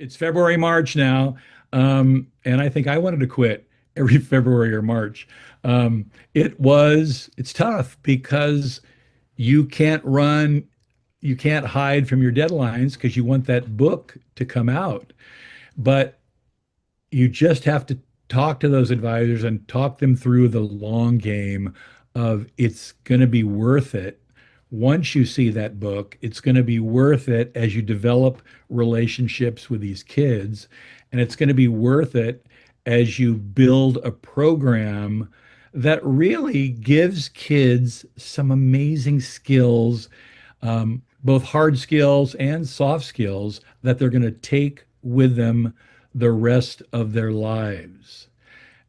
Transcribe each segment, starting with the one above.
It's February, March now, and I think I wanted to quit every February or March. It's tough because you can't run, you can't hide from your deadlines because you want that book to come out. But you just have to talk to those advisors and talk them through the long game of it's going to be worth it. Once you see that book, it's going to be worth it as you develop relationships with these kids. And it's going to be worth it as you build a program that really gives kids some amazing skills, both hard skills and soft skills that they're going to take with them the rest of their lives.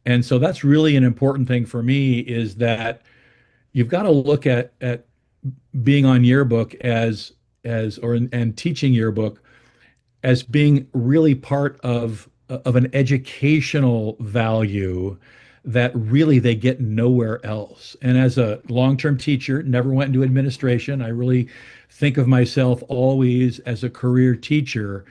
And so that's really an important thing for me is that you've got to look at being on yearbook as or and teaching yearbook as being really part of an educational value that really they get nowhere else. And as a long-term teacher, never went into administration, I really think of myself always as a career teacher.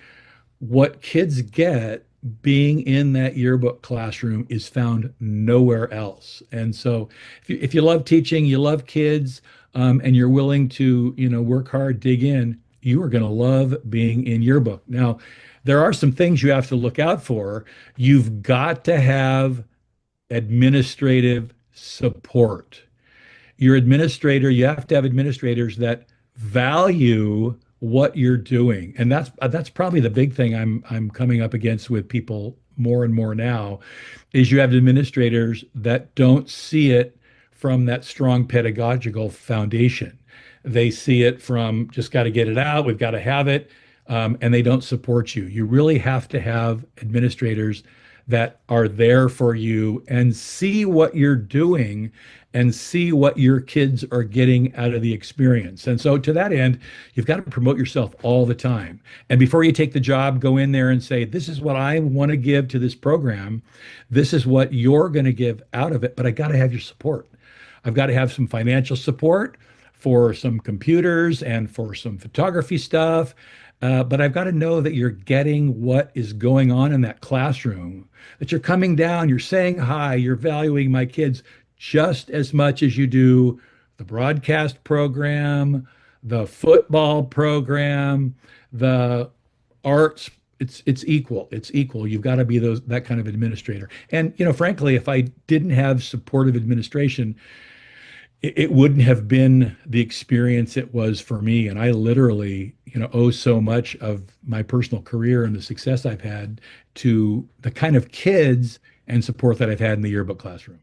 What kids get being in that yearbook classroom is found nowhere else. And so if you love teaching, you love kids, and you're willing to, work hard, dig in, you are going to love being in yearbook. Now, there are some things you have to look out for. You've got to have administrative support. Your administrator, you have to have administrators that value what you're doing. And that's probably the big thing I'm coming up against with people more and more now is you have administrators that don't see it from that strong pedagogical foundation. They see it from just got to get it out, we've got to have it, and they don't support you. You really have to have administrators that are there for you and see what you're doing and see what your kids are getting out of the experience. And so, to that end, you've got to promote yourself all the time. And before you take the job, go in there and say, this is what I want to give to this program. This is what you're going to give out of it, but I got to have your support. I've got to have some financial support for some computers and for some photography stuff. But I've got to know that you're getting what is going on in that classroom, that you're coming down, you're saying hi, you're valuing my kids just as much as you do the broadcast program, the football program, the arts. It's equal. It's equal. You've got to be that kind of administrator. And frankly, if I didn't have supportive administration, it wouldn't have been the experience it was for me. And I literally, owe so much of my personal career and the success I've had to the kind of kids and support that I've had in the yearbook classroom.